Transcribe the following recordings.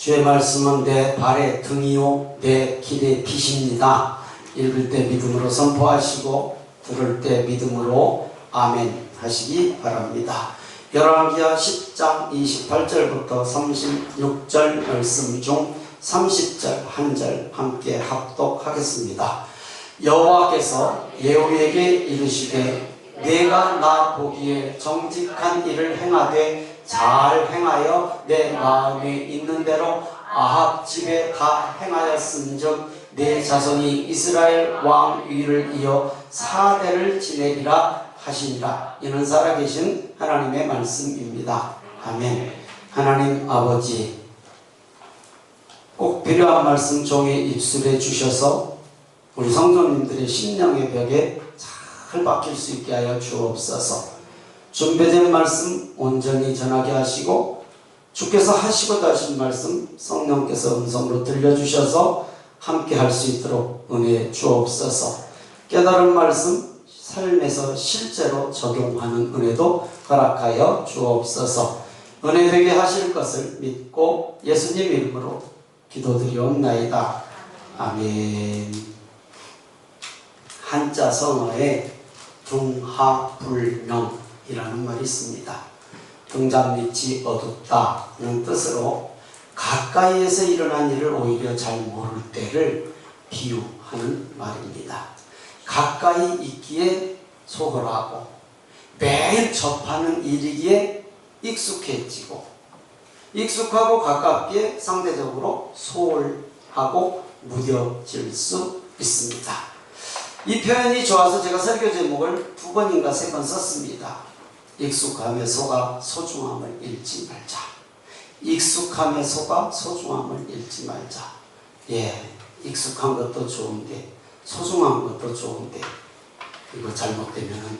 주의 말씀은 내 발의 등이요 내 길의 빛입니다. 읽을 때 믿음으로 선포하시고 들을 때 믿음으로 아멘 하시기 바랍니다. 열왕기하 10장 28절부터 36절 말씀 중 30절 한 절 함께 합독하겠습니다. 여호와께서 예후에게 이르시되 내가 나 보기에 정직한 일을 행하되 잘 행하여 내 마음에 있는 대로 아합 집에 다 행하였은즉 내 자손이 이스라엘 왕 위를 이어 4대를 지내리라 하시니라. 이는 살아계신 하나님의 말씀입니다. 아멘. 하나님 아버지, 꼭 필요한 말씀 종의 입술에 주셔서 우리 성도님들의 심령의 벽에 잘 박힐 수 있게 하여 주옵소서. 준비된 말씀 온전히 전하게 하시고 주께서 하시고자 하신 말씀 성령께서 음성으로 들려주셔서 함께 할 수 있도록 은혜 주옵소서. 깨달은 말씀 삶에서 실제로 적용하는 은혜도 허락하여 주옵소서. 은혜 되게 하실 것을 믿고 예수님 이름으로 기도드리옵나이다. 아멘. 한자 성어에 등하불명이라는 말이 있습니다. 등잔빛이 어둡다는 뜻으로 가까이에서 일어난 일을 오히려 잘 모를 때를 비유하는 말입니다. 가까이 있기에 소홀하고 매일 접하는 일이기에 익숙해지고 익숙하고 가깝기에 상대적으로 소홀하고 무뎌질 수 있습니다. 이 표현이 좋아서 제가 설교 제목을 2번인가 3번 썼습니다. 익숙함에 속아 소중함을 잃지 말자. 익숙함에 속아 소중함을 잃지 말자. 예, 익숙한 것도 좋은데 소중한 것도 좋은데 이거 잘못되면은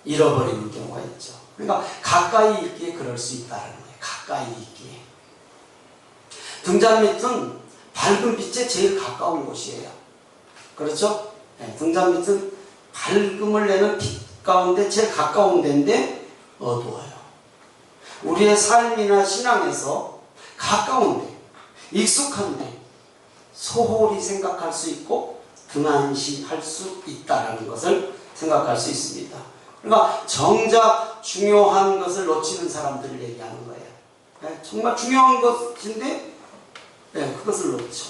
잃어버리는 경우가 있죠. 그러니까 가까이 있기에 그럴 수 있다는 거예요. 가까이 있기에. 등잔밑은 밝은 빛에 제일 가까운 곳이에요. 그렇죠? 등잔밑은 밝음을 내는 빛 가운데 제일 가까운 데인데 어두워요. 우리의 삶이나 신앙에서 가까운데 익숙한데 소홀히 생각할 수 있고 등한시할 수 있다는 것을 생각할 수 있습니다. 그러니까 정작 중요한 것을 놓치는 사람들을 얘기하는 거예요. 정말 중요한 것인데 그것을 놓쳐.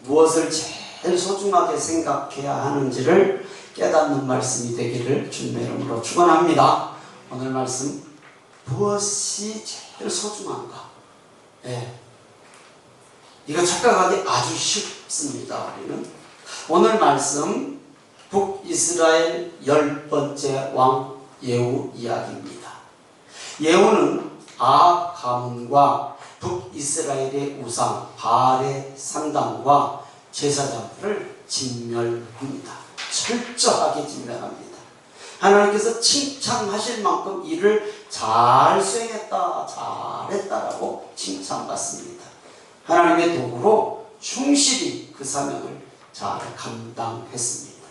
무엇을 제일 소중하게 생각해야 하는지를 깨닫는 말씀이 되기를 주님의 이름으로 축원합니다. 오늘 말씀 무엇이 제일 소중한가? 이거 착각하기 아주 쉽습니다. 우리는 오늘 말씀 북이스라엘 10번째 왕 예후 이야기입니다. 예후는 아합 가문과 북이스라엘의 우상 바알의 산당과 제사장들을 진멸합니다. 철저하게 진멸합니다. 하나님께서 칭찬하실 만큼 일을 잘 수행했다, 잘했다라고 칭찬받습니다. 하나님의 도구로 충실히 그 사명을 잘 감당했습니다.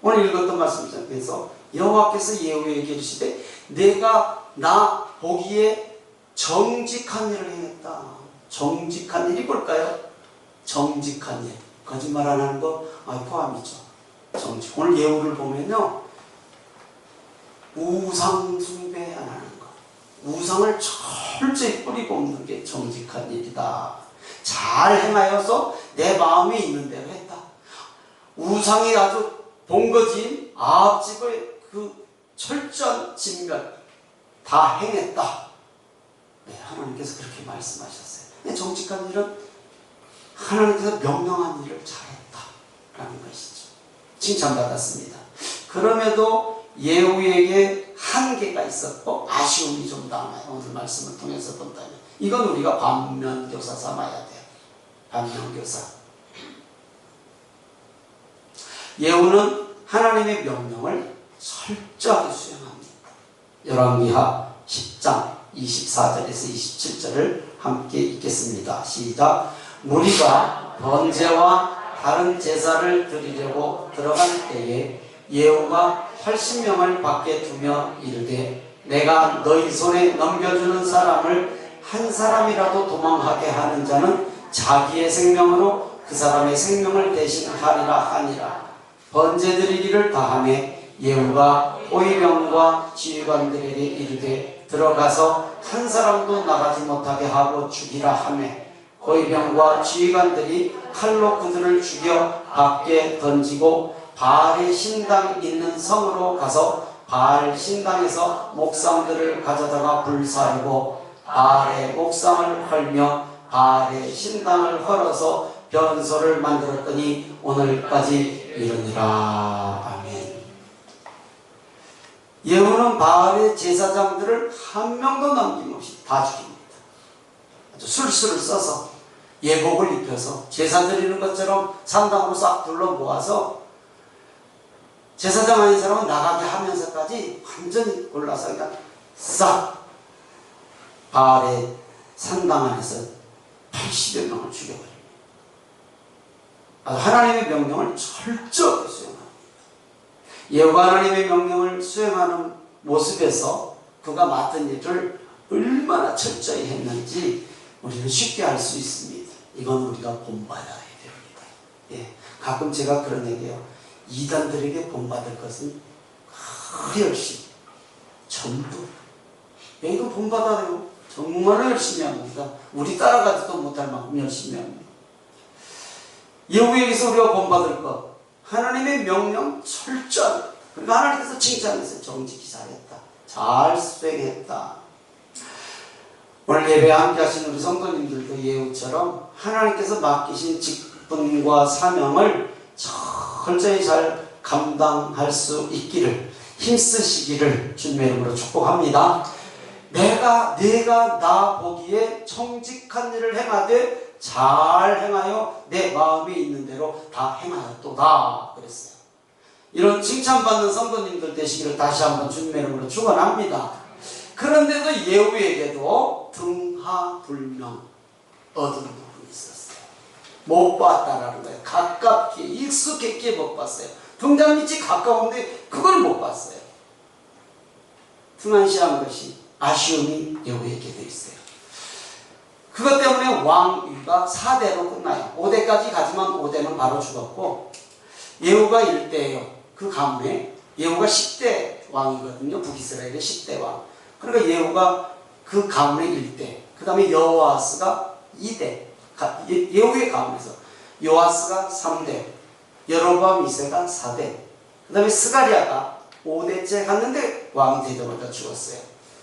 오늘 읽었던 말씀 중에서 여호와께서 예후에게 이르시되 내가 나 보기에 정직한 일을 행했다. 정직한 일이 뭘까요? 정직한 일. 거짓말 안 하는 거 포함이죠. 정직. 오늘 예후를 보면요. 우상 숭배 안 하는 거. 우상을 철저히 뿌리고 없는 게 정직한 일이다. 잘 행하여서 내 마음에 있는 대로 했다. 우상이 아주 본거지인 아합 집의 그 철저한 진멸 다 행했다. 하나님께서 그렇게 말씀하셨어요. 정직한 일은 하나님께서 명령한 일을 잘했다라는 것이죠. 칭찬받았습니다. 그럼에도 예후에게 한계가 있었고 아쉬움이 좀 남아요. 오늘 말씀을 통해서 본다면 이건 우리가 반면교사 삼아야 돼요. 반면교사. 예후는 하나님의 명령을 철저하게 수행합니다. 열왕기하 10장 24절에서 27절을 함께 읽겠습니다. 시작. 무리가 번제와 다른 제사를 드리려고 들어갈 때에 예후가 80명을 밖에 두며 이르되 내가 너희 손에 넘겨주는 사람을 한 사람이라도 도망하게 하는 자는 자기의 생명으로 그 사람의 생명을 대신하리라 하니라. 번제드리기를 다하매 예후가 호위병과 지휘관들에게 이르되 들어가서 한 사람도 나가지 못하게 하고 죽이라 하매 호위병과 지휘관들이 칼로 그들을 죽여 밖에 던지고 바알의 신당 있는 성으로 가서 바알 신당에서 목상들을 가져다가 불사르고 바알의 목상을 헐며 바알의 신당을 헐어서 변소를 만들었더니 오늘까지 이르니라. 아멘. 예후는 바알의 제사장들을 한 명도 남김없이 다 죽입니다. 아주 술수를 써서 예복을 입혀서 제사 드리는 것처럼 산당으로 싹 둘러 모아서 제사장 아닌 사람은 나가게 하면서까지 완전히 골라서 그냥 싹 바알의 산당 안에서 80여 명을 죽여버립니다. 하나님의 명령을 철저하게 수행합니다. 예후가 하나님의 명령을 수행하는 모습에서 그가 맡은 일을 얼마나 철저히 했는지 우리는 쉽게 알 수 있습니다. 이건 우리가 본받아야 됩니다. 예, 가끔 제가 그런 얘기해요. 이단들에게 본받을 것은 열심히 전부 이거 본받아야 돼요. 정말 열심히 합니다. 우리 따라가지도 못할 만큼 열심히 합니다. 예후에게서 우리가 본받을 것, 하나님의 명령 철저하게, 그리고 하나님께서 칭찬했어요. 정직히 잘했다, 잘 수행했다. 오늘 예배에 함께 하신 우리 성도님들도 예후처럼 하나님께서 맡기신 직분과 사명을 철저히 잘 감당할 수 있기를 힘쓰시기를 주님의 이름으로 축복합니다. 내가 나 보기에 정직한 일을 행하되 잘 행하여 내 마음에 있는 대로 다 행하였도다 그랬어요. 이런 칭찬받는 성도님들 되시기를 다시 한번 주님의 이름으로 축원합니다. 그런데도 예후에게도 등하불명 얻은 부분이 있었어요. 못 봤다라는 거예요. 가깝게 익숙했기에 못 봤어요. 등잔밑이 가까운데 그걸 못 봤어요. 등한시한 것이 아쉬움이 예후에게도 있어요. 그것 때문에 왕위가 4대로 끝나요. 5대까지 가지만 5대는 바로 죽었고 예후가 1대예요. 그 가문에 예후가 10대 왕이거든요. 북이스라엘의 10대 왕. 그러니까 예후가 그 가문의 1대, 그 다음에 여호아스가 2대, 예후의 가문에서 요아스가 3대, 여로보암 2세가 4대, 그 다음에 스가랴가 5대째 갔는데 왕이 되자마자 죽었어요.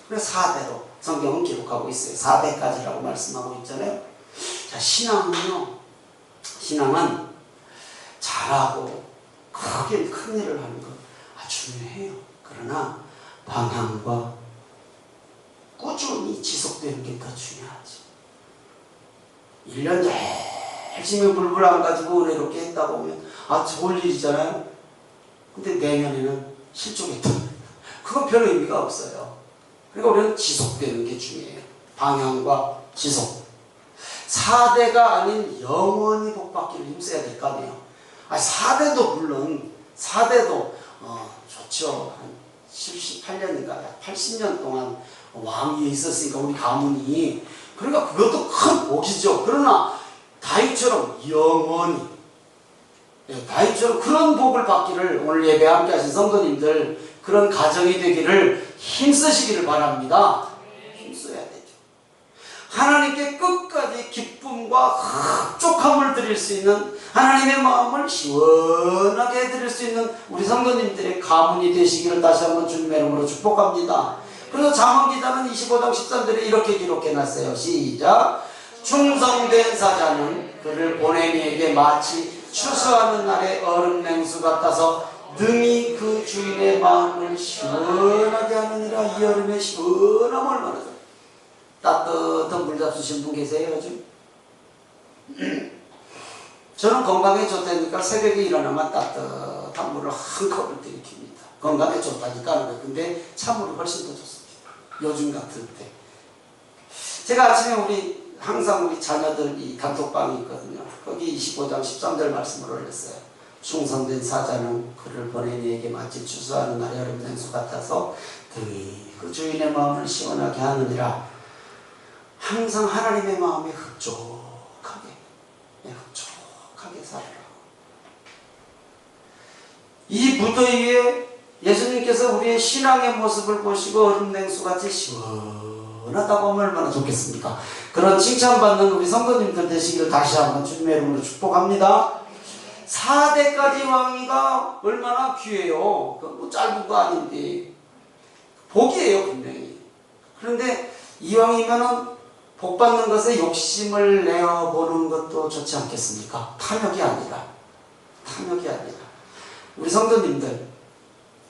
그래서 4대로 성경은 기록하고 있어요. 4대까지라고 말씀하고 있잖아요. 자, 신앙은요, 신앙은 잘하고 크게 큰 일을 하는 거 아주 중요해요. 그러나 방향과 꾸준히 지속되는 게 더 중요하지. 1년 열심히 불불 안 가지고 은혜롭게 했다 보면 좋을 일이잖아요. 근데 내년에는 실족했다. 그건 별 의미가 없어요. 그러니까 우리는 지속되는 게 중요해요. 방향과 지속. 4대가 아닌 영원히 복받기를 힘써야 될 거 아니에요. 4대도 물론 4대도 좋죠. 한 78년인가 80년 동안 왕위에 있었으니까 우리 가문이, 그러니까 그것도 큰 복이죠. 그러나 다윗처럼 영원히, 다윗처럼 그런 복을 받기를 오늘 예배 함께 하신 성도님들 그런 가정이 되기를 힘쓰시기를 바랍니다. 힘써야 되죠. 하나님께 끝까지 기쁨과 흡족함을 드릴 수 있는, 하나님의 마음을 시원하게 해드릴 수 있는 우리 성도님들의 가문이 되시기를 다시 한번 주님의 이름으로 축복합니다. 그래서 잠언 기자는 25장 13절에 이렇게 기록해놨어요. 시작. 충성된 사자는 그를 보낸 이에게 마치 추수하는 날의 얼음 냉수 같아서 능히 그 주인의 마음을 시원하게 하느니라. 이 여름에 시원함 얼마나 좋아요. 따뜻한 물 잡수신 분 계세요 요즘? 저는 건강에 좋다니까 새벽에 일어나면 따뜻한 물을 한 컵을 들이킵니다. 건강에 좋다니까 하는 거예요. 근데 찬물이 훨씬 더 좋습니다. 요즘 같은 때. 제가 아침에 항상 우리 자녀들이 단톡방이 있거든요. 거기 25장 13절 말씀을 올렸어요. 충성된 사자는 그를 보낸 이에게 마치 추수하는 날의 얼음 냉수 같아서 그 주인의 마음을 시원하게 하느니라. 항상 하나님의 마음에 흡족하게, 흡족하게 살아라. 이 무더위에 예수님께서 우리의 신앙의 모습을 보시고 얼음냉수같이 시원하다고 하면 얼마나 좋겠습니까? 그런 칭찬받는 우리 성도님들 되시기를 다시 한번 주님의 이름으로 축복합니다. 4대까지 왕위가 얼마나 귀해요. 뭐 짧은 거 아닌데 복이에요, 분명히. 그런데 이왕이면은 복 받는 것에 욕심을 내어보는 것도 좋지 않겠습니까? 탐욕이 아니라. 우리 성도님들,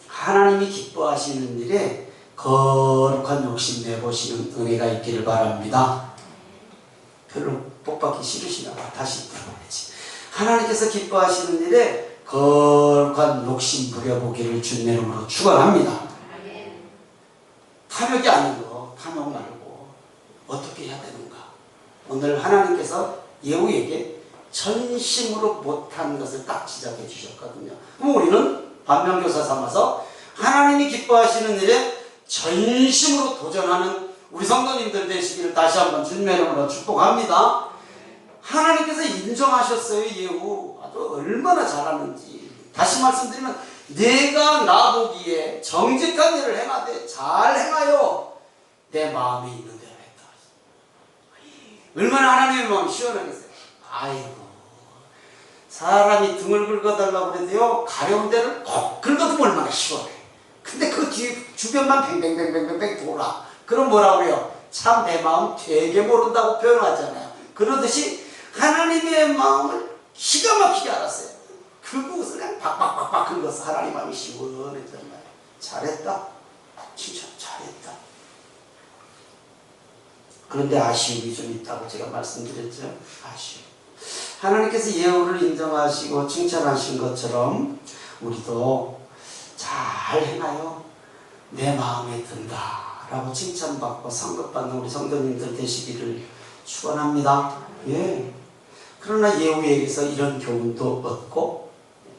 하나님이 기뻐하시는 일에 거룩한 욕심 내보시는 은혜가 있기를 바랍니다. 별로 복 받기 싫으시나 봐. 다시 들어봐야지. 하나님께서 기뻐하시는 일에 거룩한 욕심 부려보기를 주님의 이름으로 축원합니다. 탐욕이 아니고, 탐욕 말고 어떻게 해야 되는가? 오늘 하나님께서 예후에게 전심으로 못한 것을 딱 지적해 주셨거든요. 그럼 우리는 반면교사 삼아서 하나님이 기뻐하시는 일에 전심으로 도전하는 우리 성도님들 되시기를 다시 한번 주님의 이름으로 축복합니다. 하나님께서 인정하셨어요. 예후 아주 얼마나 잘하는지. 다시 말씀드리면 내가 나보기에 정직한 일을 행하되 잘 행하여 내 마음에 있는 대로 했다. 얼마나 하나님의 마음이 시원하겠어요. 아이고, 사람이 등을 긁어달라고 그래도요, 가려운 데를 꼭 긁어두면 얼마나 시원해. 근데 그 뒤에 주변만 뱅뱅뱅뱅뱅 돌아. 그럼 뭐라고 그래요? 참 내 마음 되게 모른다고 표현하잖아요. 그러듯이 하나님의 마음을 기가 막히게 알았어요. 그것을 그냥 박박박박 긁어서 하나님 마음이 시원했단 말이에요. 잘했다. 진짜 잘했다. 그런데 아쉬움이 좀 있다고 제가 말씀드렸죠. 아쉬움. 하나님께서 예후를 인정하시고 칭찬하신 것처럼 우리도 잘 행하여 내 마음에 든다 라고 칭찬받고 상급받는 우리 성도님들 되시기를 축원합니다. 예. 그러나 예후에게서 이런 교훈도 얻고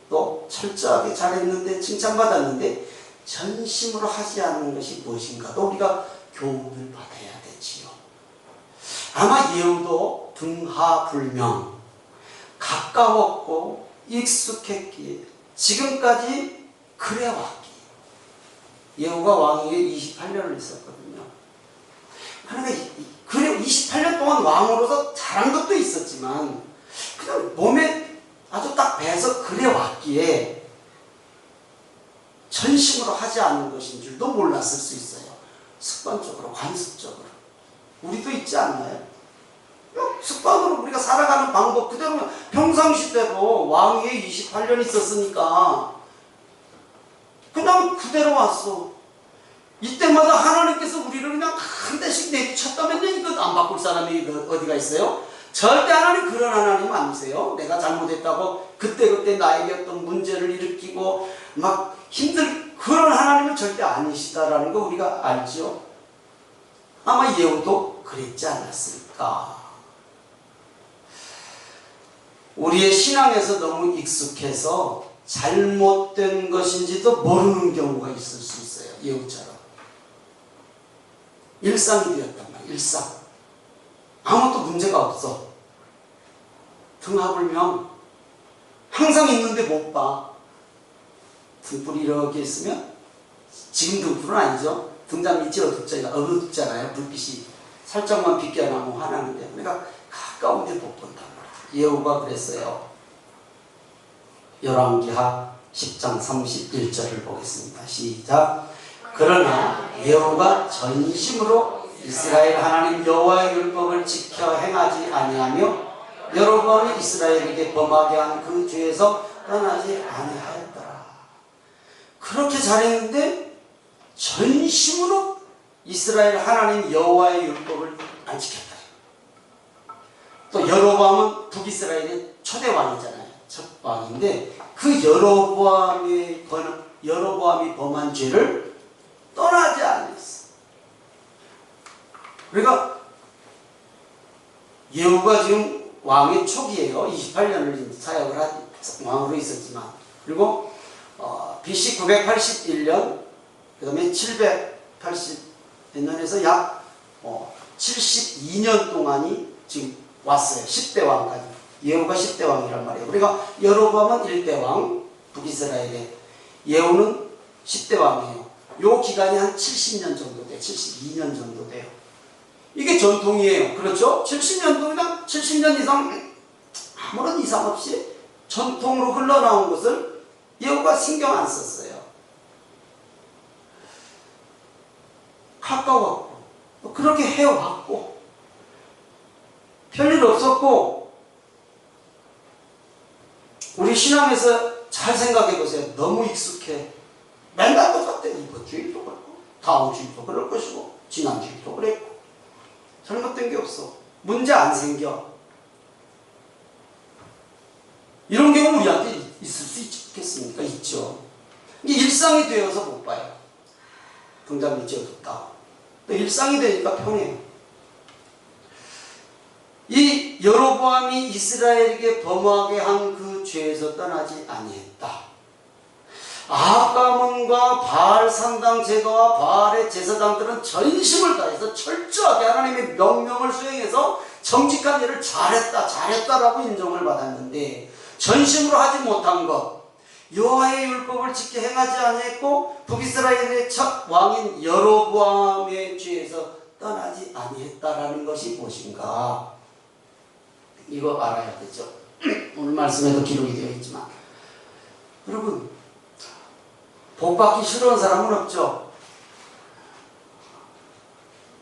또 철저하게 잘했는데 칭찬받았는데 전심으로 하지 않는 것이 무엇인가도 우리가 교훈을 받아야 되지요. 아마 예후도 등하불명, 가까웠고 익숙했기에 지금까지 그래왔기에 예후가 왕위에 28년을 있었거든요. 그러니까 그래 28년 동안 왕으로서 잘한 것도 있었지만 그냥 몸에 아주 딱 배서 그래왔기에 전심으로 하지 않는 것인 줄도 몰랐을 수 있어요. 습관적으로, 관습적으로. 우리도 있지 않나요? 습관으로 우리가 살아가는 방법 그대로 평상시대로 왕위에 28년 있었으니까 그냥 그대로 왔어. 이때마다 하나님께서 우리를 그냥 한 대씩 내비쳤다면요, 이거 안 바꿀 사람이 어디가 있어요? 절대 하나님 그런 하나님 아니세요. 내가 잘못했다고 그때그때 나에게 어떤 문제를 일으키고 막 힘들 그런 하나님은 절대 아니시다라는 거 우리가 알죠. 아마 예후도 그랬지 않았을까. 우리의 신앙에서 너무 익숙해서 잘못된 것인지도 모르는 경우가 있을 수 있어요. 예후처럼 일상이 되었단 말이에요. 일상. 아무것도 문제가 없어. 등하불명 항상 있는데 못 봐. 등불이 이렇게 있으면 지금 등불은 아니죠. 등잔 밑이 어둡잖아요. 불빛이 살짝만 비껴나면 화나는데 그러니까 가까운데 못 본단 말이에요. 예후가 그랬어요. 열왕기하 10장 31절을 보겠습니다. 시작. 그러나 예후가 전심으로 이스라엘 하나님 여호와의 율법을 지켜 행하지 아니하며 여로보암이 이스라엘에게 범하게 한 그 죄에서 떠나지 아니하였더라. 그렇게 잘했는데 전심으로 이스라엘 하나님 여호와의 율법을 안 지켰다. 또 여로보암은 북이스라엘의 초대 왕이잖아요. 첫 왕인데 그 여로보암이 범한 죄를 떠나지 않았어. 그러니까 예후가 지금 왕의 초기예요. 28년을 사역을 왕으로 있었지만 그리고 BC 981년 그 다음에 780년에서 약 72년 동안이 지금 왔어요. 10대 왕까지. 예후가 10대 왕이란 말이에요. 그러니까 여로보암은 1대 왕, 북이스라엘의. 예후는 10대 왕이에요. 요 기간이 한 70년 정도 돼요. 72년 정도 돼요. 이게 전통이에요. 그렇죠? 70년 동안 70년 이상 아무런 이상 없이 전통으로 흘러나온 것을 예후가 신경 안 썼어요. 가까웠고 그렇게 해왔고 별일 없었고, 우리 신앙에서 잘 생각해 보세요. 너무 익숙해. 맨날 똑같아. 이번 주일도 그렇고 다음 주일도 그럴 것이고 지난 주일도 그랬고 잘못된 게 없어. 문제 안 생겨. 이런 경우 우리한테 있을 수 있겠습니까? 있죠. 이게 일상이 되어서 못 봐요. 동자미 지어뒀다. 또 일상이 되니까 편해요. 이 여로보암이 이스라엘에게 범하게 한 그 죄에서 떠나지 아니했다. 아합 가문과 바알 산당 제거와 바알의 제사장들은 전심을 다해서 철저하게 하나님의 명령을 수행해서 정직한 일을 잘했다라고 인정을 받았는데, 전심으로 하지 못한 것, 여호와의 율법을 지켜 행하지 아니했고 북이스라엘의 첫 왕인 여로보암의 죄에서 떠나지 아니했다라는 것이 무엇인가? 이거 알아야 되죠. 오늘 말씀에도 기록이 되어 있지만, 여러분, 복 받기 싫어하는 사람은 없죠?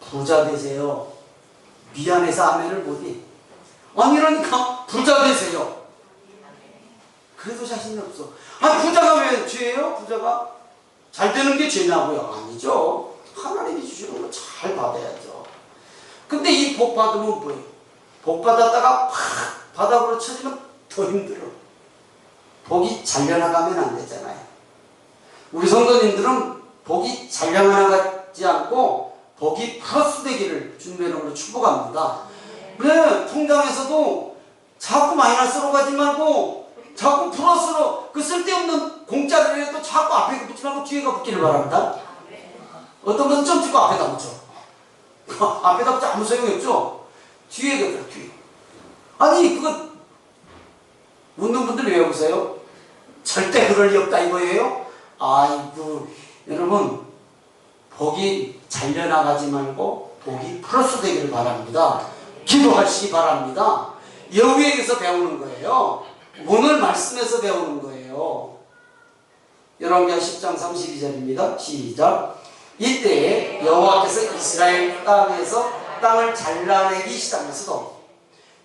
부자 되세요. 미안해서 아멘을 못해. 아니라니까 부자 되세요. 그래도 자신이 없어. 부자가 왜 죄예요? 부자가 잘 되는 게 죄냐고요? 아니죠. 하나님이 주시는 거 잘 받아야죠. 근데 이 복 받으면 뭐예요? 복 받았다가 팍 바닥으로 쳐지면 더 힘들어. 복이 잘려나가면 안 되잖아요. 우리 성도님들은 복이 잘려나가지 않고 복이 플러스 되기를 주님의 이름으로 축복합니다. 네, 통장에서도 자꾸 마이너스로 가지 말고 자꾸 플러스로, 그 쓸데없는 공짜를 해도 자꾸 앞에 붙지 말고 뒤에가 붙기를 바랍니다. 어떤 건 점 찍고 앞에다 붙여. 앞에다 붙여 아무 소용이 없죠? 뒤에가 붙여, 뒤에. 아니, 그거 웃는 분들 왜 웃어요? 절대 그럴 리 없다 이거예요? 아이고, 여러분, 복이 잘려나가지 말고 복이 플러스 되기를 바랍니다. 기도하시기 바랍니다. 여호와에게서 배우는 거예요. 오늘 말씀에서 배우는 거예요. 열왕기하 10장 32절입니다. 시작. 이때에 여호와께서 이스라엘 땅에서 땅을 잘라내기 시작했어도,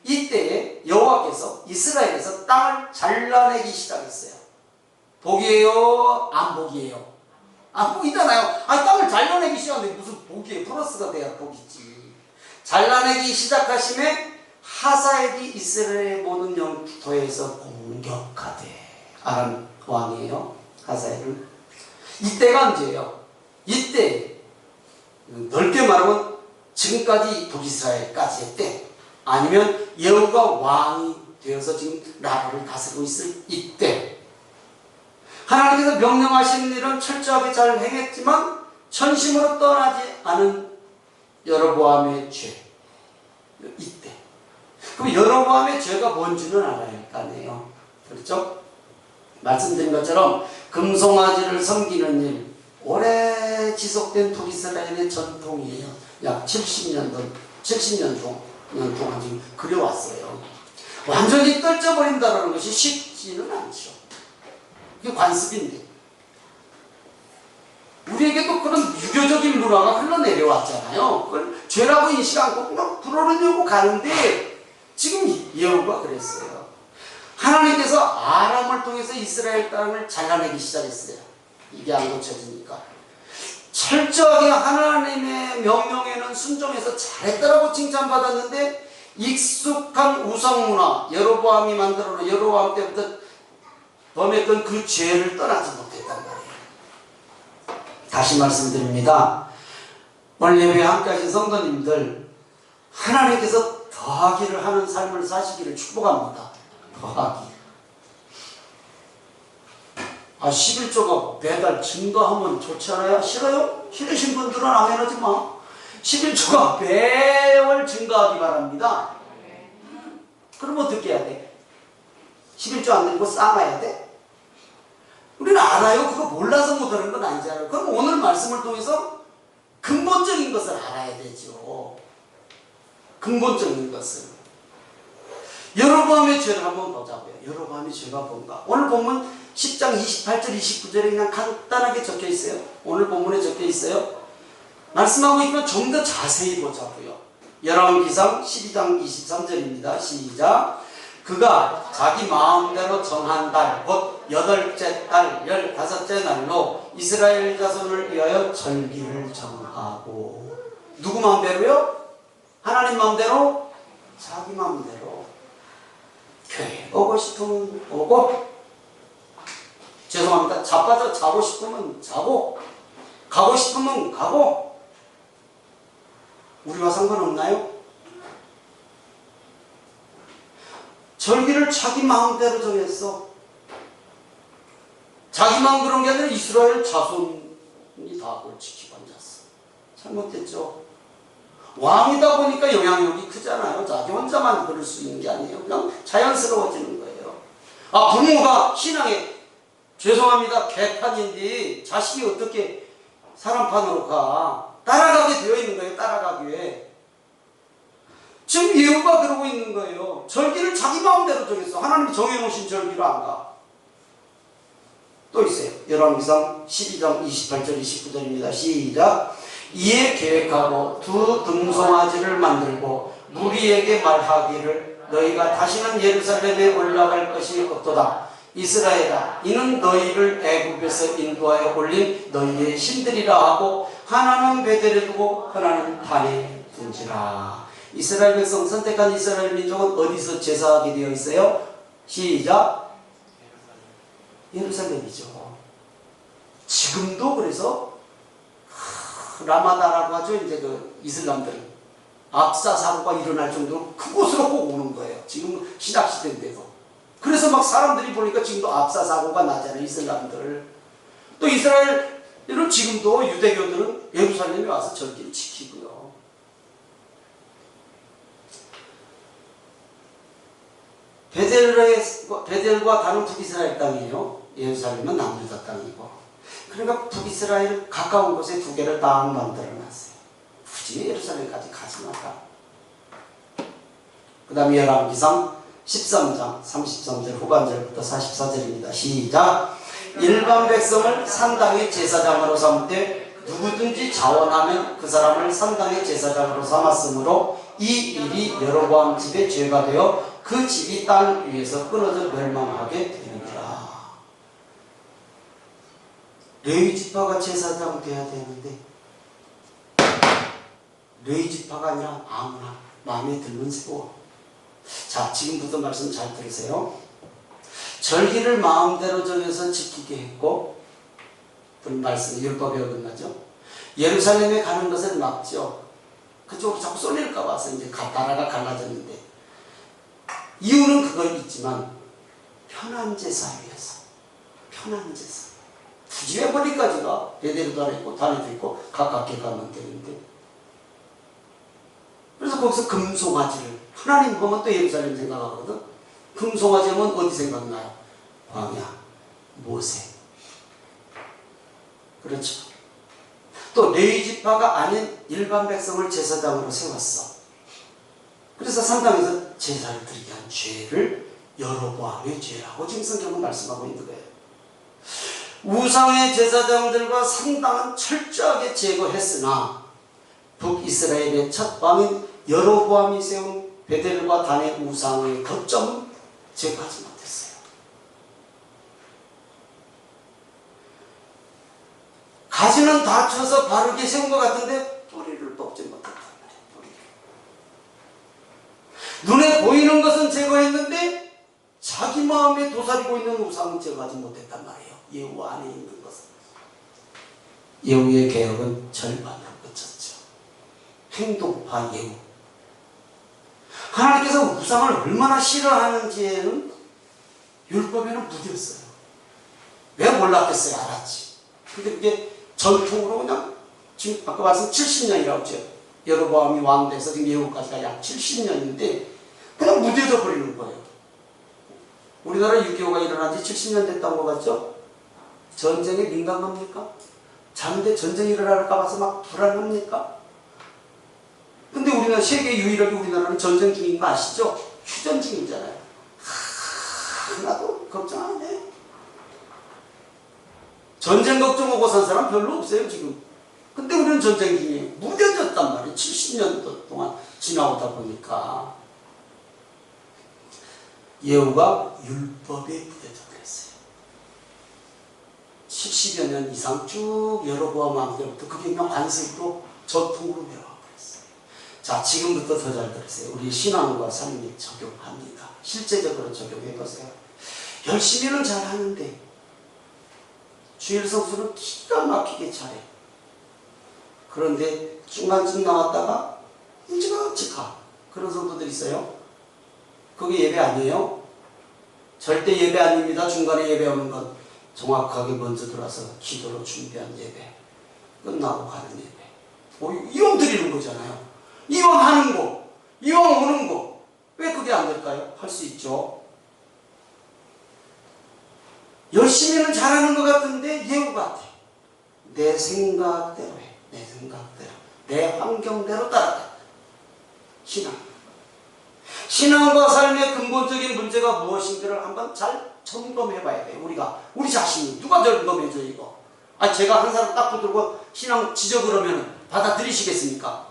이때에 여호와께서 이스라엘에서 땅을 잘라내기 시작했어요. 복이에요? 안 복이에요? 안 복이잖아요. 땅을 잘라내기 시작하는데 무슨 복이에요? 플러스가 돼야 복이지. 잘라내기 시작하심에 하사엘이 이스라엘의 모든 영토에서 공격하되. 아람 왕이에요, 하사엘은. 이때가 언제예요? 이때, 넓게 말하면 지금까지 북이스라엘까지의 때, 아니면 예후가 왕이 되어서 지금 나라를 다스리고 있을 이때, 하나님께서 명령하신 일은 철저하게 잘 행했지만 전심으로 떠나지 않은 여로보암의 죄, 이때. 그럼 여로보암의 죄가 뭔지는 알아야 할 거 아니에요. 그렇죠? 말씀드린 것처럼 금송아지를 섬기는 일, 오래 지속된 북이스라엘의 전통이에요. 약 70년 동안 지금 그려왔어요. 완전히 떨쳐버린다는 것이 쉽지는 않죠. 그게 관습인데. 우리에게도 그런 유교적인 문화가 흘러내려왔잖아요. 그걸 죄라고 인식 않고 그냥 부르려고 가는데, 지금 예후가 그랬어요. 하나님께서 아람을 통해서 이스라엘 땅을 잘라내기 시작했어요. 이게 안 고쳐지니까. 철저하게 하나님의 명령에는 순종해서 잘했다라고 칭찬받았는데, 익숙한 우상문화, 여로보암이 만들어놓은 여로보암 때부터 범했던 그 죄를 떠나지 못했단 말이에요. 다시 말씀드립니다. 오늘 예배에 함께 하신 성도님들, 하나님께서 더하기를 하는 삶을 사시기를 축복합니다. 더하기. 11조가 매달 증가하면 좋지 않아요? 싫어요? 싫으신 분들은 아멘하지 마. 11조가 매월 증가하기 바랍니다. 그럼 어떻게 해야 돼? 11조 안 들고 쌓아야 돼? 우리는 알아요. 그거 몰라서 못하는 건 아니잖아요. 그럼 오늘 말씀을 통해서 근본적인 것을 알아야 되죠. 근본적인 것을. 여로보암의 죄를 한번 보자고요. 여로보암의 죄가 뭔가. 오늘 본문 10장 28절 29절에 그냥 간단하게 적혀 있어요. 오늘 본문에 적혀 있어요. 말씀하고 있지만 좀 더 자세히 보자고요. 열왕기상 12장 23절입니다. 시작. 그가 자기 마음대로 정한 달, 곧 8째 달 15째 날로 이스라엘 자손을 위하여 절기를 정하고. 누구 마음대로요? 하나님 마음대로? 자기 마음대로. 교회 오고 싶으면 오고, 죄송합니다. 자빠져 자고 싶으면 자고, 가고 싶으면 가고. 우리와 상관없나요? 절기를 자기 마음대로 정했어. 자기 마음 그런 게 아니라 이스라엘 자손이 다 그걸 지키고 앉았어. 잘못됐죠. 왕이다 보니까 영향력이 크잖아요. 자기 혼자만 그럴 수 있는 게 아니에요. 그냥 자연스러워지는 거예요. 아, 부모가 신앙에, 죄송합니다, 개판인데 자식이 어떻게 사람판으로 가. 따라가게 되어 있는 거예요. 따라가기에. 지금 예후가 그러고 있는 거예요. 절기를 자기 마음대로 정했어. 하나님이 정해놓으신 절기로 안 가. 또 있어요. 열왕기상 12장 28절 29절입니다. 시작. 이에 계획하고 두 등송아지를 만들고 무리에게 말하기를 너희가 다시는 예루살렘에 올라갈 것이 없도다. 이스라엘아, 이는 너희를 애굽에서 인도하여 올린 너희의 신들이라 하고 하나는 베델에 두고 하나는 단에 둔지라. 이스라엘 백성, 선택한 이스라엘 민족은 어디서 제사하게 되어 있어요? 시작. 예루살렘이죠. 지금도 그래서 라마다라고 하죠. 이제 그 이슬람들 압사 사고가 일어날 정도로 그곳으로 꼭 오는 거예요. 지금 신학 시대인데도. 그래서 막 사람들이 보니까 지금도 압사 사고가 나잖아요. 이슬람들. 또 이스라엘은 지금도 유대교들은 예루살렘에 와서 절기를 지키고요. 베델과 다른 북이스라엘 땅이에요. 예루살렘은 남유다 땅이고. 그러니까 북이스라엘 가까운 곳에 두 개를 딱 만들어놨어요. 굳이 예루살렘까지 가지 마라. 그 다음에 열왕기상 13장 33절 후반절부터 44절입니다. 시작. 일반 백성을 산당의 제사장으로 삼을 때 누구든지 자원하면 그 사람을 산당의 제사장으로 삼았으므로 이 일이 여로보암 집의 죄가 되어 그 집이 땅 위에서 끊어져 멸망하게 되느니라. 레위 지파가 제사장 돼야 되는데 레위 지파가 아니라 아무나 마음에 들면 세워. 자, 지금부터 말씀 잘 들으세요. 절기를 마음대로 정해서 지키게 했고, 그런 말씀 율법에 어긋나죠. 예루살렘에 가는 것을 막죠. 그쪽으로 자꾸 쏠릴까 봐서 이제 나라가 갈라졌는데, 이유는 그거 있지만 편한 제사 위해서. 편한 제사. 굳이 왜 멀리까지 가? 베델도 안 있고 단에도 있고 가깝게 가면 되는데. 그래서 거기서 금송아지를, 하나님 보면 또 예루살렘 생각하거든. 금송아지 하면 어디 생각나요? 광야, 모세. 그렇죠. 또 레위 지파가 아닌 일반 백성을 제사장으로 세웠어. 그래서 산당에서 제사를 드리게 한 죄를 여로보암의 죄라고 지금 성경은 말씀하고 있는 거예요. 우상의 제사장들과 산당은 철저하게 제거했으나 북이스라엘의 첫 왕인 여로보암이 세운 베델과 단의 우상의 거점은 제거하지 못했어요. 가지는 다 쳐서 바르게 세운 것 같은데 뿌리를 뽑지 못했단 말이에요. 눈에 보이는 것은 제거했는데 자기 마음에 도사리고 있는 우상은 제거하지 못했단 말이에요. 예후 안에 있는 것은. 예후의 개혁은 절반으로 그쳤죠. 행동파 예후. 하나님께서 우상을 얼마나 싫어하는지에는 율법에는 묻었어요. 왜 몰랐겠어요? 알았지. 근데 그게 전통으로 그냥 지금 아까 말씀 70년이라고 했죠. 여로보암이 왕 돼서 지금 예후까지가 약 70년인데 그냥 무뎌져 버리는 거예요. 우리나라 6.25가 일어난 지 70년 됐다는 거 같죠? 전쟁에 민감합니까? 자는데 전쟁이 일어날까 봐서 막 불안합니까? 근데 우리는 세계 유일하게 우리나라는 전쟁 중인 거 아시죠? 휴전 중이잖아요. 하나도 걱정 안 해. 전쟁 걱정하고 산 사람 별로 없어요 지금. 근데 우리는 전쟁 중에 무뎌졌단 말이에요. 70년 동안 지나오다 보니까. 예후가 율법에 무뎌져 버렸어요. 70여 년 이상 쭉 여로보암 왕 때부터 그게 그냥 관습으로 전통으로 내려와 버렸어요. 자, 지금부터 더 잘 들으세요. 우리 신앙과 삶에 적용합니다. 실제적으로 적용해 보세요. 열심히는 잘하는데 주일 성수는 기가 막히게 잘해. 그런데 중간쯤 나왔다가 일찌감치 가. 그런 성도들 있어요. 그게 예배 아니에요? 절대 예배 아닙니다. 중간에 예배 오는 건 정확하게 먼저 들어와서 기도로 준비한 예배. 끝나고 가는 예배. 이왕 드리는 거잖아요. 이왕 하는 거. 이왕 오는 거. 왜 그게 안 될까요? 할 수 있죠. 열심히는 잘하는 것 같은데 예후 같아. 내 생각대로 해. 내 생각대로. 내 환경대로 따라가. 신앙과 삶의 근본적인 문제가 무엇인지를 한번 잘 점검해 봐야 돼요. 우리 자신이. 누가 점검해줘 이거. 제가 한 사람 딱 붙들고 신앙 지적 그러면 받아들이시겠습니까?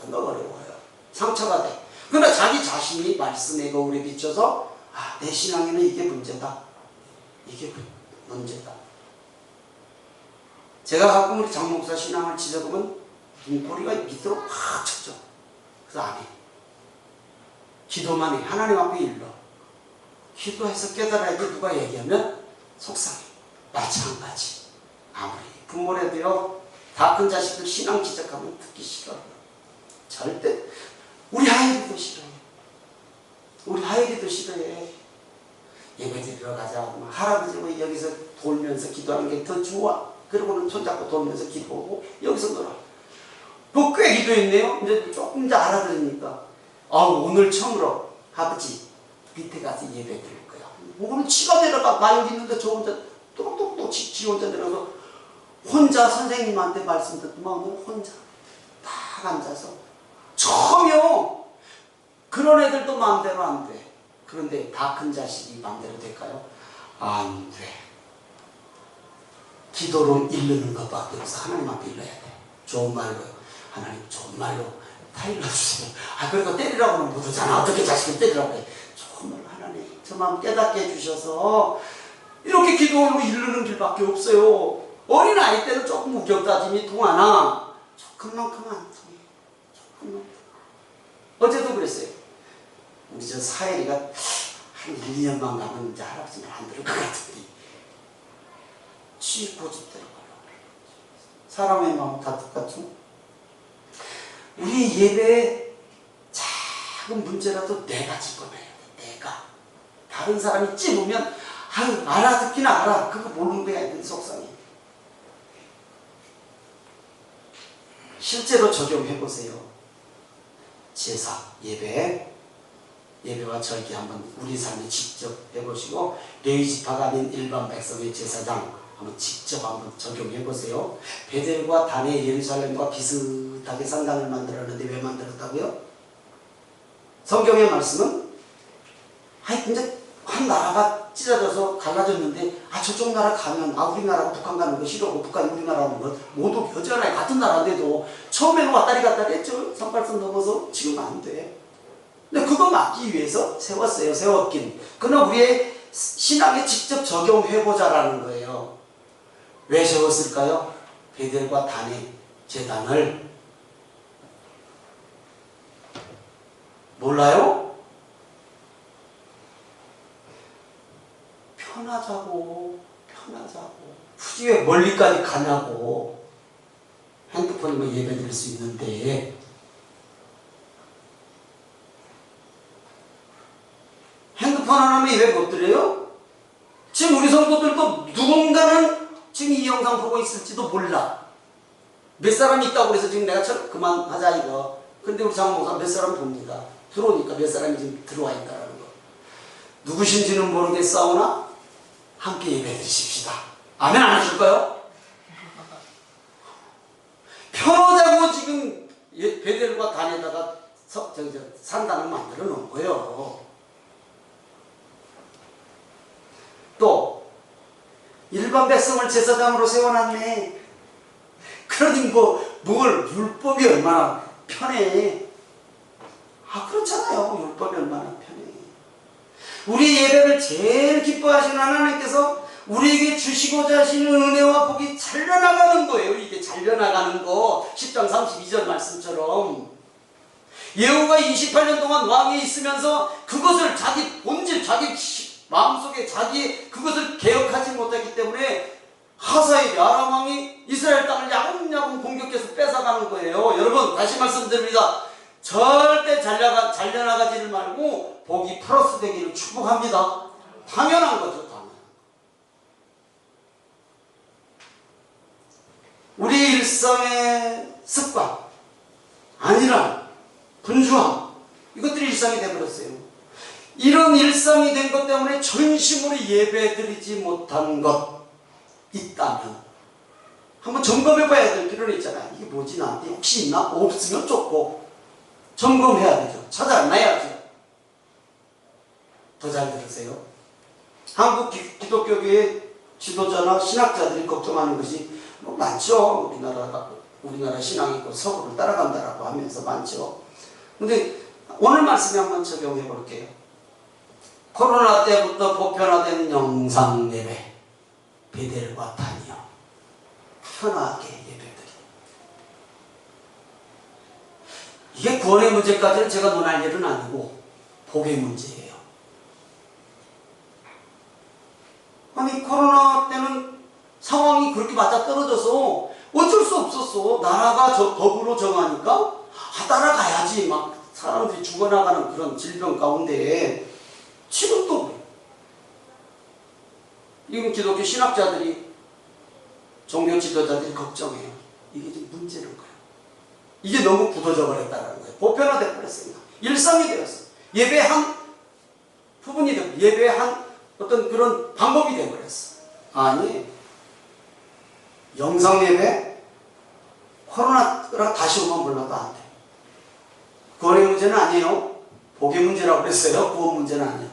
그건 어려워요. 상처가 돼. 그러나 자기 자신이 말씀의 거울에 비춰서 내 신앙에는 이게 문제다. 이게 문제다. 제가 가끔 우리 장 목사 신앙을 지적하면 눈꼬리가 밑으로 확 쳤죠. 그래서 안 해. 기도만 해. 하나님 앞에 일러. 기도해서 깨달아야지 누가 얘기하면 속상해. 마찬가지. 아무리 부모래도요. 다 큰 자식들 신앙 지적하면 듣기 싫어요. 절대. 우리 하율이도 싫어해. 우리 하율이도 싫어해. 예배 드리러 가자. 할아버지가 여기서 돌면서 기도하는 게 더 좋아. 그러고는 손잡고 돌면서 기도하고 여기서 놀아. 뭐 꽤 기도했네요. 이제 조금 더 알아들으니까. 오늘 처음으로 아버지 밑에 가서 예배 드릴 거야. 오늘 지가 내려가. 나 여기 있는데 저 혼자 똑똑똑 지 혼자 내려가서 혼자 선생님한테 말씀 듣더만 오늘 혼자 딱 앉아서 처음이요. 그런 애들도 마음대로 안 돼. 그런데 다 큰 자식이 마음대로 될까요? 안 돼. 기도로 일르는 것밖에 없어. 하나님 앞에 일러야 돼. 좋은 말로요. 하나님 좋은 말로 다 일러주세요. 그리고 때리라고는 못하잖아. 어떻게 자식을 때리라고 해. 좋은 말로 하나님 저 마음 깨닫게 해주셔서 이렇게 기도로 이르는 길밖에 없어요. 어린아이 때는 조금 우격다짐이 통하나 조금만큼은 안 통해. 조금만. 어제도 그랬어요. 우리 저 사혜리가 한 1년만 가면 이제 할아버지 말 안 들을 것 같은데 고집대로 가려고. 사람의 마음 다 똑같죠? 우리 예배에 작은 문제라도 내가 짚어내야 돼. 내가. 다른 사람이 찝으면 알아듣긴 알아. 그거 모르는 거야. 내 속상해. 실제로 적용해보세요. 제사, 예배와 절기 한번 우리 삶에 직접 해보시고 레위지파가 아닌 일반 백성의 제사장 한번 직접 한번 적용해보세요. 베델과 단의 예루살렘과 비슷하게 상당을 만들었는데 왜 만들었다고요? 성경의 말씀은 이제 한 나라가 찢어져서 갈라졌는데 저쪽 나라 가면 우리나라가 북한 가는 거 싫어하고 북한이 우리나라 오는 거 모두 여전하게 같은 나라인데도 처음에는 왔다리 갔다리 했죠. 38선 넘어서. 지금 안 돼. 근데 그거 막기 위해서 세웠긴. 그러나 우리의 신앙에 직접 적용해보자라는 거예요. 왜 세웠을까요? 베델과 단의 제단을 몰라요? 편하자고. 굳이 왜 멀리까지 가냐고. 핸드폰이면 예배 드릴 수 있는데 핸드폰 하나면 예배 못 드려요? 지금 우리 성도들도 누군가는 지금 이 영상 보고 있을지도 몰라. 몇 사람이 있다고 그래서 지금 내가 그만하자 이거. 근데 우리 장모가 몇 사람 봅니다. 들어오니까 몇 사람이 지금 들어와 있다라는 거. 누구신지는 모르겠사오나 함께 예배 드리십시다. 아멘 안 하실까요? 편하자고 지금 베델과 단에다가 산당을 만들어 놓은 거예요. 또 일반 백성을 제사장으로 세워놨네. 그러니 뭘 율법이 얼마나 편해. 그렇잖아요. 율법이 얼마나 편해. 우리 예배를 제일 기뻐하시는 하나님께서 우리에게 주시고자 하시는 은혜와 복이 잘려나가는 거예요. 이게 잘려나가는 거. 10장 32절 말씀처럼. 예후가 28년 동안 왕에 있으면서 그것을 자기 본질, 자기 마음속에 자기 그것을 개혁하지 못했기 때문에 하사엘 아람 왕이 이스라엘 땅을 야금야금 공격해서 뺏어가는 거예요. 여러분 다시 말씀드립니다. 절대 잘려나가지를 말고 복이 플러스 되기를 축복합니다. 당연한 거죠. 당연. 우리 일상의 습관, 안일함, 분주함 이것들이 일상이 되어버렸어요. 이런 일상이 된 것 때문에 전심으로 예배드리지 못한 것 있다면 한번 점검해 봐야 될 필요는 있잖아요. 이게 뭐지 나한테 혹시 있나? 없으면 좋고 점검해야 되죠. 찾아놔야죠. 더 잘 들으세요. 한국 기독교계의 지도자나 신학자들이 걱정하는 것이 많죠. 우리나라 신앙이 서구를 따라간다라고 하면서 많죠. 근데 오늘 말씀에 한번 적용해 볼게요. 코로나 때부터 보편화된 영상 예배, 베델과 단이요. 편하게 예배드리. 이게 구원의 문제까지는 제가 논할 일은 아니고 복의 문제예요. 아니 코로나 때는 상황이 그렇게 맞아떨어져서 어쩔 수 없었어. 나라가 법으로 정하니까 따라가야지. 막 사람들이 죽어나가는 그런 질병 가운데 지금 또 이건 기독교 신학자들이 종교 지도자들이 걱정해요. 이게 지금 문제는 거예요. 이게 너무 굳어져 버렸다는 거예요. 보편화돼 버렸어요. 일상이 되었어요. 예배한 부분이 되고 예배한 어떤 그런 방법이 되어 버렸어. 아니 영상 예배 코로나가 다시 오면 몰라도 안 돼. 구원의 문제는 아니에요. 복의 문제라고 그랬어요. 구원 문제는 아니에요.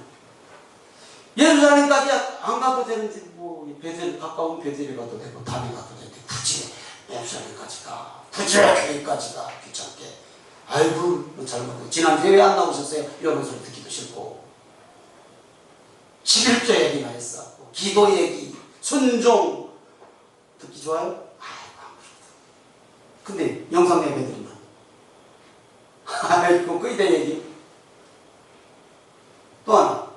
예루살렘까지 안 가도 되는데 베델 가까운 베델에 가도 되고 단에 가도 되는데 굳이 예루살렘까지 가. 굳이 교회까지 가. 귀찮게. 아이고 잘못. 지난주에 왜 안 나오셨어요? 이런 소리 듣기도 싫고 11조 얘기나 했었고 기도 얘기, 순종 듣기 좋아요? 아이고 아무래도. 근데 영상 예배 드리면 아이고 의대 얘기. 또 하나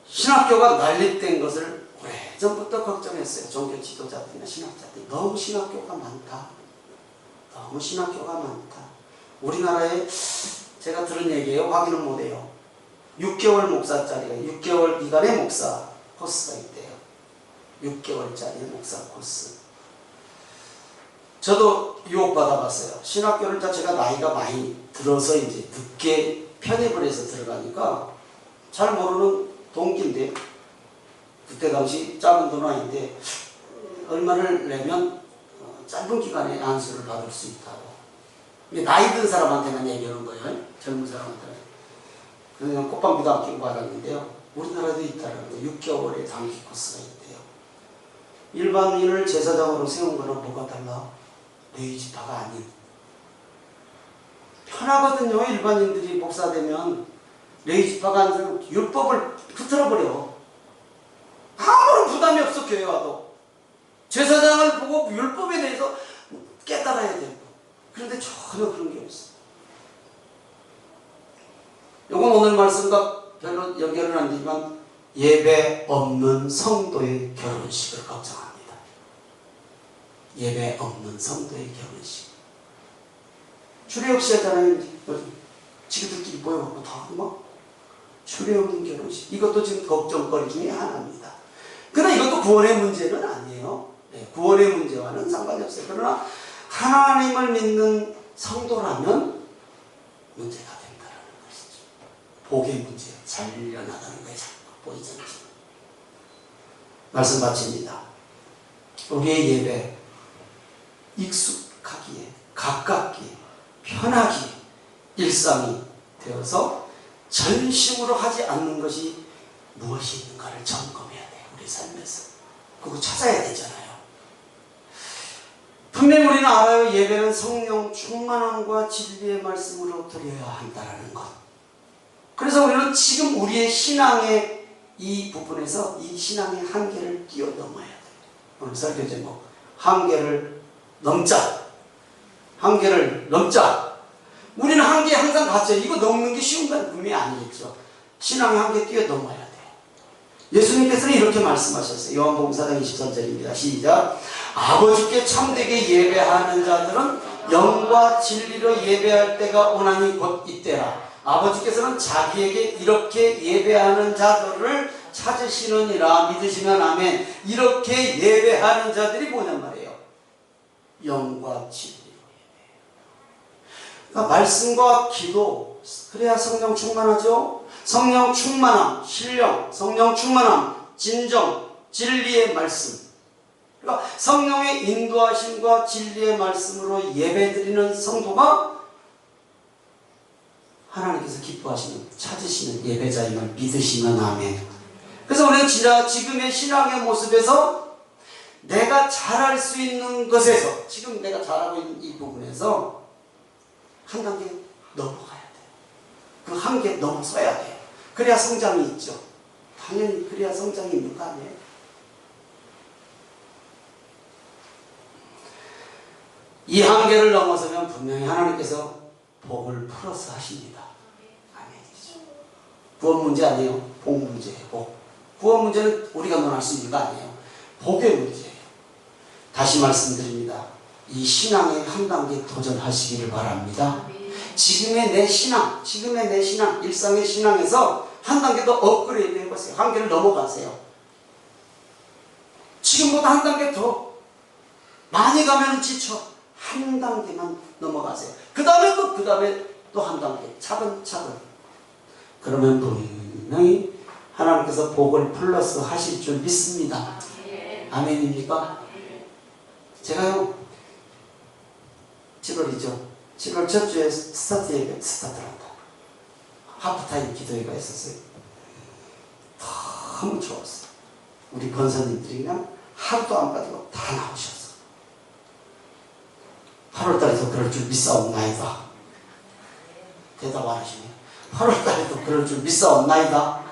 신학교가 난립된 것을 오래전부터 걱정했어요. 종교 지도자들이나 신학자들이. 너무 신학교가 많다. 너무 신학교가 많다. 우리나라에 제가 들은 얘기예요. 확인은 못해요. 6개월 목사짜리가 6개월 기간의 목사 코스가 있대요. 6개월짜리 목사 코스. 저도 유혹받아봤어요. 신학교를 제가 나이가 많이 들어서 이제 늦게 편입을 해서 들어가니까 잘 모르는 동기인데 그때 당시 작은 돈 아닌데 얼마를 내면 짧은 기간에 안수를 받을 수 있다고. 이게 나이 든 사람한테만 얘기하는 거예요. 젊은 사람한테는. 그냥 꽃방비도 안 끼고 받았는데요. 우리나라도 있다는 거예요. 6개월의 단기 코스가 있대요. 일반인을 제사장으로 세운 거는 뭐가 달라? 레위지파가 아닌. 편하거든요. 일반인들이 목사 되면 레위지파가 아닌 율법을 흐트러버려. 아무런 부담이 없어. 교회 와도 제사장을 보고 율법에 대해서 깨달아야 되고. 그런데 전혀 그런 게 없어. 이건 오늘 말씀과 별로 연결은 안 되지만 예배 없는 성도의 결혼식을 걱정합니다. 예배 없는 성도의 결혼식. 주례 없이 했잖아요. 지그들끼리 모여갖고 다 막 주례 없는 결혼식. 이것도 지금 걱정거리 중에 하나입니다. 그러나 이것도 구원의 문제는 아니에요. 네, 구원의 문제와는 상관이 없어요. 그러나 하나님을 믿는 성도라면 문제가 된다는 것이죠. 복의 문제, 잘려나가는 거에 자꾸 보이지 않죠. 말씀 마칩니다. 우리의 예배 익숙하기에, 가깝기에, 편하기에 일상이 되어서 전심으로 하지 않는 것이 무엇이 있는가를 점검해야 돼요. 우리 삶에서. 그거 찾아야 되잖아요. 분명히 우리는 알아요. 예배는 성령 충만함과 진리의 말씀으로 드려야 한다는 것. 그래서 우리는 지금 우리의 신앙의 이 부분에서 이 신앙의 한계를 뛰어넘어야 돼요. 오늘 설교 제목 한계를 넘자. 한계를 넘자. 우리는 한계에 항상 갇혀요. 이거 넘는 게 쉬운 건 분명히 아니겠죠. 신앙의 한계 뛰어넘어야 돼요. 예수님께서는 이렇게 말씀하셨어요. 요한복음 4장 23절입니다. 시작. 아버지께 참되게 예배하는 자들은 영과 진리로 예배할 때가 오나니 곧 이때라. 아버지께서는 자기에게 이렇게 예배하는 자들을 찾으시느니라. 믿으시면 아멘. 이렇게 예배하는 자들이 뭐냔 말이에요. 영과 진리로 예배해요. 그러니까 말씀과 기도, 그래야 성령 충만하죠. 성령 충만함, 신령, 성령 충만함, 진정, 진리의 말씀. 그러니까 성령의 인도하심과 진리의 말씀으로 예배드리는 성도가 하나님께서 기뻐하시는, 찾으시는 예배자임을 믿으시면 아멘. 그래서 우리는 진짜 지금의 신앙의 모습에서 내가 잘할 수 있는 것에서, 지금 내가 잘하고 있는 이 부분에서 한 단계 넘어가야 돼요. 그 한계 넘어서야 돼요. 그래야 성장이 있죠. 당연히 그래야 성장이 있는 거 아니에요? 이 한계를 넘어서면 분명히 하나님께서 복을 플러스 하십니다. 아멘이죠. 구원 문제 아니에요. 복 문제예요. 복. 구원 문제는 우리가 논할 수 있는 거 아니에요. 복의 문제예요. 다시 말씀드립니다. 이 신앙에 한 단계 도전하시기를 바랍니다. 지금의 내 신앙, 일상의 신앙에서 한 단계 더 업그레이드 해보세요. 한계를 넘어가세요. 지금보다 한 단계 더 많이 가면 지쳐. 한 단계만 넘어가세요. 그 다음에 또 한 단계 차근차근. 그러면 분명히 하나님께서 복을 플러스 하실 줄 믿습니다. 아멘입니까? 제가요 7월이죠. 7월 첫 주에 스타트를 한다. 하프타임 기도회가 있었어요. 너무 좋았어요. 우리 권사님들이 그냥 하루도 안 빠지고 다 나오셨어요. 8월달에도 그럴 줄 믿사옵나이다. 대답 안 하시네요. 8월달에도 그럴 줄 믿사옵나이다.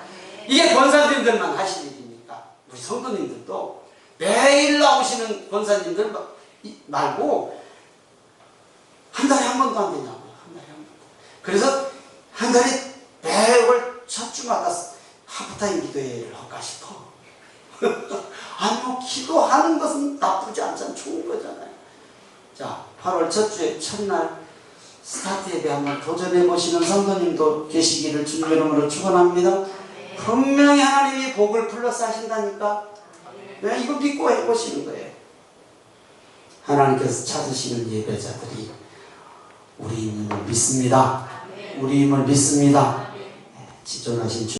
이게 권사님들만 하실 일입니까? 우리 성도님들도 매일 나오시는 권사님들 말고 한 달에 한 번도 안 되냐고요. 한 달에 한 번도. 그래서 한 달에 매월 첫 주마다 하프타임 기도회를 할까 싶어. 아니요, 기도하는 것은 나쁘지 않잖아요. 좋은 거잖아요. 자, 8월 첫 주에 첫날 스타트 예배 한번 도전해보시는 성도님도 계시기를 주님의 이름으로 축원합니다. 분명히 하나님이 복을 플러스 하신다니까. 네, 이거 믿고 해보시는 거예요. 하나님께서 찾으시는 예배자들이 우리 힘을 믿습니다. 우리 힘을 믿습니다. 지존하신 주